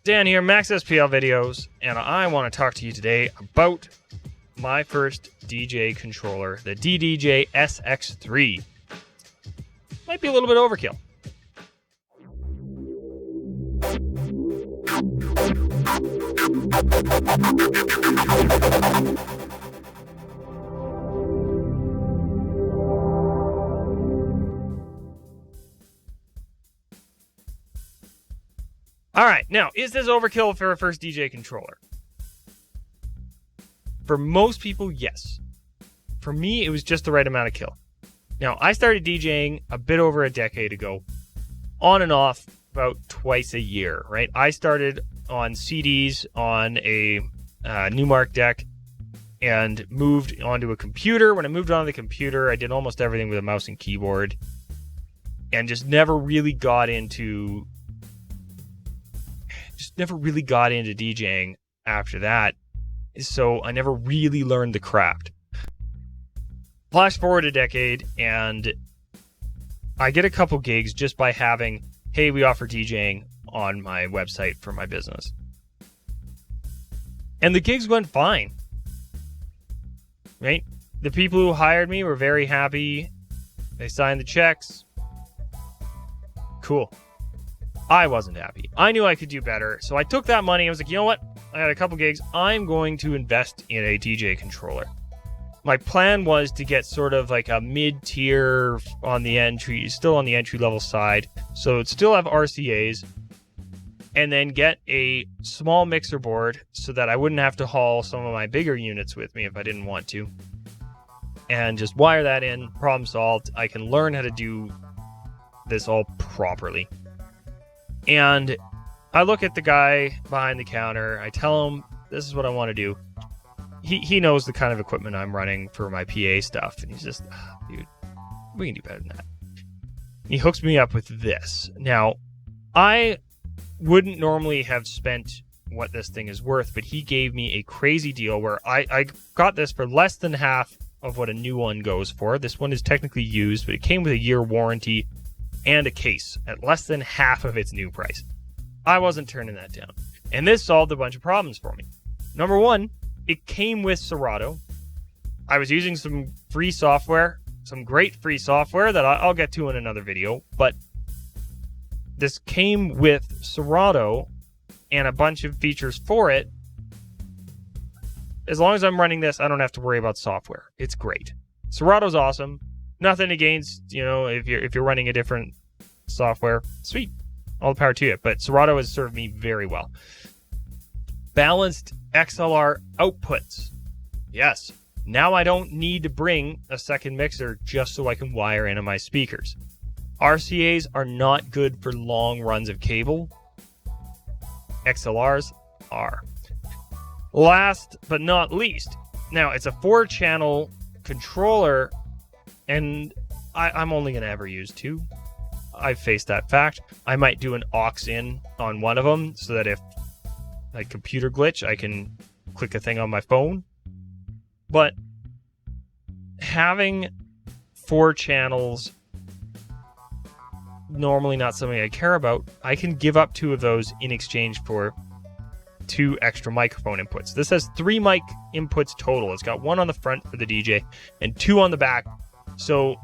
Dan here, Max SPL Videos, and I want to talk to you today about my first DJ controller, the DDJ SX3. Might be a little bit overkill. Alright, now, is this overkill for a first DJ controller? For most people, yes. For me, it was just the right amount of kill. Now, I started DJing a bit over a decade ago, on and off about twice a year, right? I started on CDs on a Newmark deck and moved onto a computer. When I moved onto the computer, I did almost everything with a mouse and keyboard and just never really got into DJing after that. So I never really learned the craft. Flash forward a decade, and I get a couple gigs just by having, hey, we offer DJing on my website for my business. And the gigs went fine. Right? The people who hired me were very happy. They signed the checks. Cool. I wasn't happy. I knew I could do better. So I took that money. I was like, you know what? I had a couple gigs. I'm going to invest in a DJ controller. My plan was to get sort of like a mid-tier on the entry, still on the entry-level side. So it'd still have RCAs. And then get a small mixer board so that I wouldn't have to haul some of my bigger units with me if I didn't want to. And just wire that in, problem solved. I can learn how to do this all properly. And I look at the guy behind the counter. I tell him, this is what I want to do. He knows the kind of equipment I'm running for my PA stuff. And he's just, dude, we can do better than that. He hooks me up with this. Now, I wouldn't normally have spent what this thing is worth, but he gave me a crazy deal where I got this for less than half of what a new one goes for. This one is technically used, but it came with a year warranty and a case at less than half of its new price. I wasn't turning that down. And this solved a bunch of problems for me. Number one, it came with Serato. I was using some free software, some great free software that I'll get to in another video, but this came with Serato and a bunch of features for it. As long as I'm running this, I don't have to worry about software. It's great. Serato's awesome. Nothing against, if you're running a different software, sweet. All the power to it. But Serato has served me very well. Balanced XLR outputs. Yes. Now I don't need to bring a second mixer just so I can wire into my speakers. RCAs are not good for long runs of cable. XLRs are. Last but not least, now it's a 4-channel controller, and I'm only going to ever use 2. I've faced that fact. I might do an aux in on one of them so that if a computer glitch, I can click a thing on my phone. But having 4 channels, normally not something I care about. I can give up 2 of those in exchange for 2 extra microphone inputs. This has 3 mic inputs total. It's got 1 on the front for the DJ and 2 on the back. So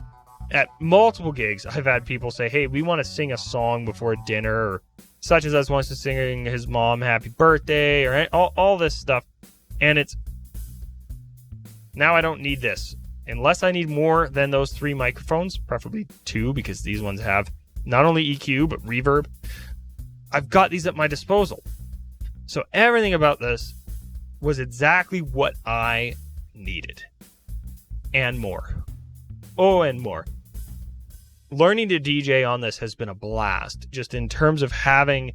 at multiple gigs, I've had people say, hey, we want to sing a song before dinner, or such as us wants to sing his mom happy birthday, or all this stuff. And it's, now I don't need this. Unless I need more than those 3 microphones, preferably 2, because these ones have not only EQ, but reverb. I've got these at my disposal. So everything about this was exactly what I needed. And more. Oh, and more. Learning to DJ on this has been a blast, just in terms of having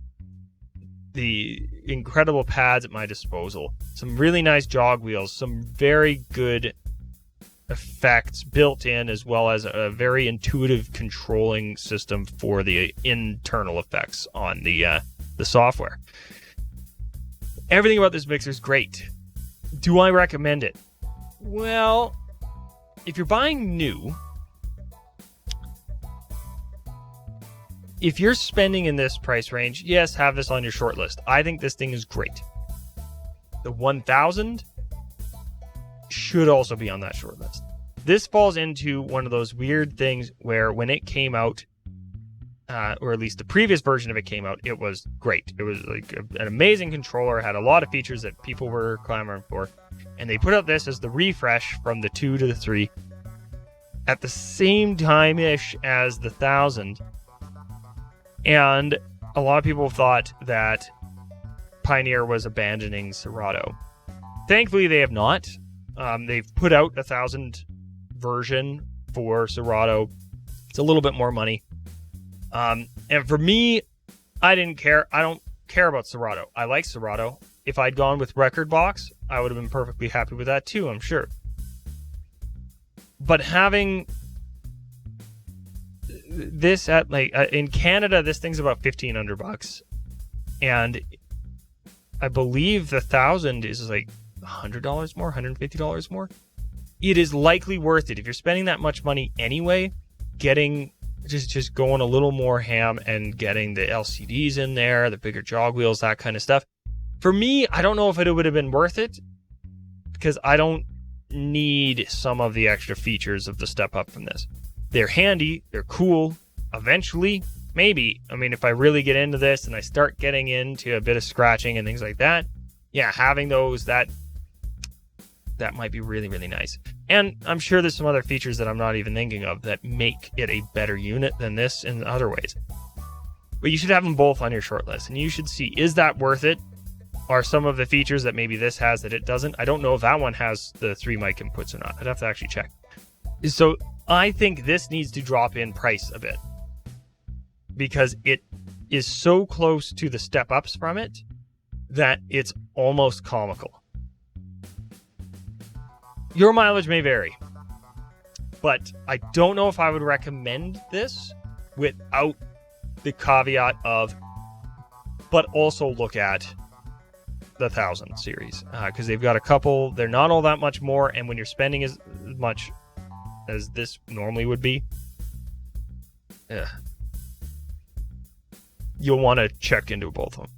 the incredible pads at my disposal. Some really nice jog wheels, some very good effects built in, as well as a very intuitive controlling system for the internal effects on the software. Everything about this mixer is great. Do I recommend it? Well, if you're buying new, if you're spending in this price range, yes, have this on your short list. I think this thing is great. The 1000 should also be on that short list. This falls into one of those weird things where when it came out, or at least the previous version of it came out, it was great. It was like an amazing controller, had a lot of features that people were clamoring for. And they put out this as the refresh from the 2 to the 3 at the same time-ish as the 1000. And a lot of people thought that Pioneer was abandoning Serato. Thankfully, they have not. They've put out a 1000 version for Serato. It's a little bit more money. And for me, I didn't care. I don't care about Serato. I like Serato. If I'd gone with Record Box, I would have been perfectly happy with that too, I'm sure. But having this at in Canada, this thing's about $1,500, and I believe the 1000 is like $100 more, $150 more. It is likely worth it if you're spending that much money anyway. Getting just going a little more ham and getting the LCDs in there, the bigger jog wheels, that kind of stuff. For me, I don't know if it would have been worth it because I don't need some of the extra features of the step up from this. They're handy, they're cool. Eventually, maybe. I mean, if I really get into this and I start getting into a bit of scratching and things like that, yeah, having those, that might be really, really nice. And I'm sure there's some other features that I'm not even thinking of that make it a better unit than this in other ways. But you should have them both on your short list, and you should see, is that worth it? Are some of the features that maybe this has that it doesn't? I don't know if that one has the 3 mic inputs or not. I'd have to actually check. So I think this needs to drop in price a bit because it is so close to the step ups from it that it's almost comical. Your mileage may vary, but I don't know if I would recommend this without the caveat of, but also look at the 1000 series because they've got a couple. They're not all that much more, and when you're spending as much as this normally would be, you'll want to check into both of them.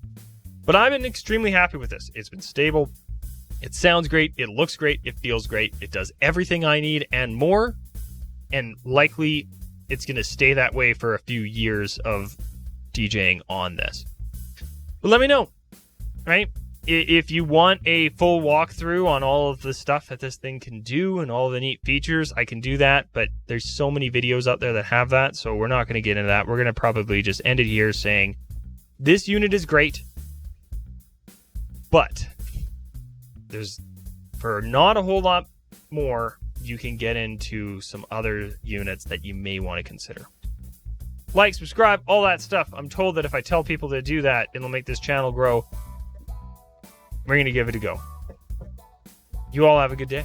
But I've been extremely happy with this. It's been stable. It sounds great. It looks great. It feels great. It does everything I need and more. And likely it's going to stay that way for a few years of DJing on this. But let me know, right? If you want a full walkthrough on all of the stuff that this thing can do and all the neat features, I can do that. But there's so many videos out there that have that, so we're not going to get into that. We're going to probably just end it here saying this unit is great, but there's, for not a whole lot more, you can get into some other units that you may want to consider. Like, subscribe, all that stuff. I'm told that if I tell people to do that, it'll make this channel grow. We're going to give it a go. You all have a good day.